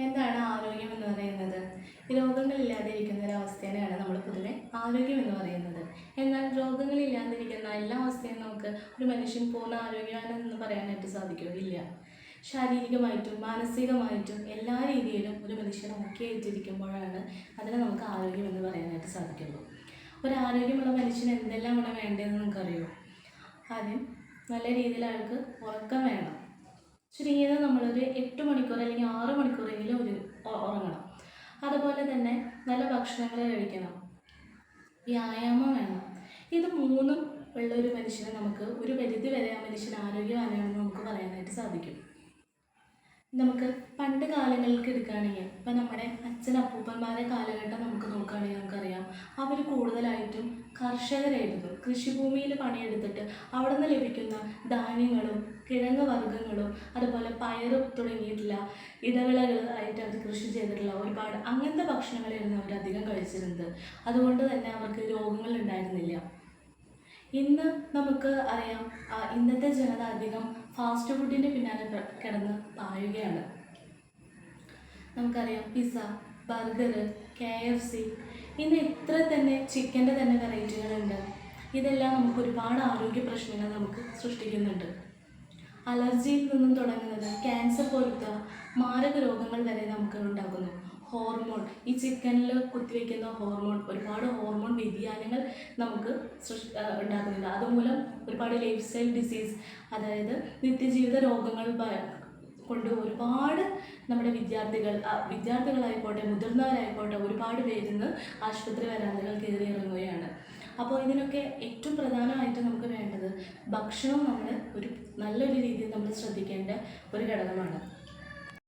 എന്താണ് ആരോഗ്യം എന്ന് പറയുന്നത്? രോഗങ്ങളില്ലാതിരിക്കുന്ന ഒരവസ്ഥേനെയാണ് നമ്മൾ പൊതുവെ ആരോഗ്യം എന്ന് പറയുന്നത്. എന്നാൽ രോഗങ്ങളില്ലാതിരിക്കുന്ന എല്ലാ അവസ്ഥയും നമുക്ക് ഒരു മനുഷ്യൻ പൂർണ്ണ ആരോഗ്യവാനെന്ന് പറയാനായിട്ട് സാധിക്കുമോ? ഇല്ല. ശാരീരികമായിട്ടും മാനസികമായിട്ടും എല്ലാ രീതിയിലും ഒരു മനുഷ്യൻ ഓക്കെ ആയിട്ടിരിക്കുമ്പോഴാണ് അതിനെ നമുക്ക് ആരോഗ്യം എന്ന് പറയാനായിട്ട് സാധിക്കുള്ളൂ. ഒരു ആരോഗ്യമുള്ള മനുഷ്യന് എന്തെല്ലാമാണ് വേണ്ടതെന്ന് നമുക്കറിയോ? ആദ്യം നല്ല രീതിയിൽ അയാൾക്ക് ഉറക്കം വേണം. ചുരുങ്ങിയത് നമ്മളൊരു 8 മണിക്കൂർ അല്ലെങ്കിൽ 6 മണിക്കൂറെങ്കിലും ഉറങ്ങണം. അതുപോലെ തന്നെ നല്ല ഭക്ഷണങ്ങൾ കഴിക്കണം, വ്യായാമം വേണം. ഇത് മൂന്നും ഉള്ള ഒരു മനുഷ്യനെ നമുക്ക് ഒരു പരിധി വരെ ആ മനുഷ്യൻ ആരോഗ്യവാനാണെന്ന് നമുക്ക് പറയാനായിട്ട് സാധിക്കും. നമുക്ക് പണ്ട് കാലങ്ങൾക്ക് എടുക്കുകയാണെങ്കിൽ ഇപ്പം നമ്മുടെ അച്ഛനപ്പൂപ്പന്മാരെ കാലഘട്ടം നമുക്ക് നോക്കുകയാണെങ്കിൽ നമുക്കറിയാം, അവർ കൂടുതലായിട്ടും കർഷകരായിരുന്നു. കൃഷിഭൂമിയിൽ പണിയെടുത്തിട്ട് അവിടെ നിന്ന് ലഭിക്കുന്ന ധാന്യങ്ങളും കിഴങ്ങ് വർഗ്ഗങ്ങളും അതുപോലെ പയർ തുടങ്ങിയിട്ടുള്ള ഇടവിളകൾ ആയിട്ട് അവർ കൃഷി ചെയ്തിട്ടുള്ള ഒരുപാട് അങ്ങനത്തെ ഭക്ഷണങ്ങളായിരുന്നു അവർ അധികം കഴിച്ചിരുന്നത്. അതുകൊണ്ട് തന്നെ അവർക്ക് രോഗങ്ങൾ ഉണ്ടായിരുന്നില്ല. ഇന്ന് നമുക്ക് അറിയാം, ഇന്നത്തെ ജനത അധികം ഫാസ്റ്റ് ഫുഡിൻ്റെ പിന്നാലെ കിടന്ന് പായുകയാണ്. നമുക്കറിയാം, പിസ്സ, ബർഗർ, KFC, ഇന്ന് എത്ര തന്നെ ചിക്കൻ്റെ തന്നെ വെറൈറ്റികളുണ്ട്. ഇതെല്ലാം നമുക്ക് ഒരുപാട് ആരോഗ്യ പ്രശ്നങ്ങൾ നമുക്ക് സൃഷ്ടിക്കുന്നുണ്ട്. അലർജിയിൽ നിന്നും തുടങ്ങുന്നത് ക്യാൻസർ പോലത്തെ മാരക രോഗങ്ങൾ വരെ നമുക്ക് ഉണ്ടാകുന്നു. ഹോർമോൺ, ഈ ചിക്കനിൽ കുത്തിവെക്കുന്ന ഹോർമോൺ, ഒരുപാട് ഹോർമോൺ വ്യതിയാനങ്ങൾ നമുക്ക് ഉണ്ടാക്കുന്നുണ്ട്. അതുമൂലം ഒരുപാട് ലൈഫ് സ്റ്റൈൽ ഡിസീസ്, അതായത് നിത്യജീവിത രോഗങ്ങൾ കൊണ്ട് ഒരുപാട് നമ്മുടെ വിദ്യാർത്ഥികളായിക്കോട്ടെ മുതിർന്നവരായിക്കോട്ടെ ഒരുപാട് പേരിന്ന് ആശുപത്രി വരാന്തകൾ കയറി ഇറങ്ങുകയാണ്. അപ്പോൾ ഇതിനൊക്കെ ഏറ്റവും പ്രധാനമായിട്ട് നമുക്ക് വേണ്ടത് ഭക്ഷണം നമ്മൾ നല്ലൊരു രീതിയിൽ നമ്മൾ ശ്രദ്ധിക്കേണ്ട ഒരു ഘടകമാണ്.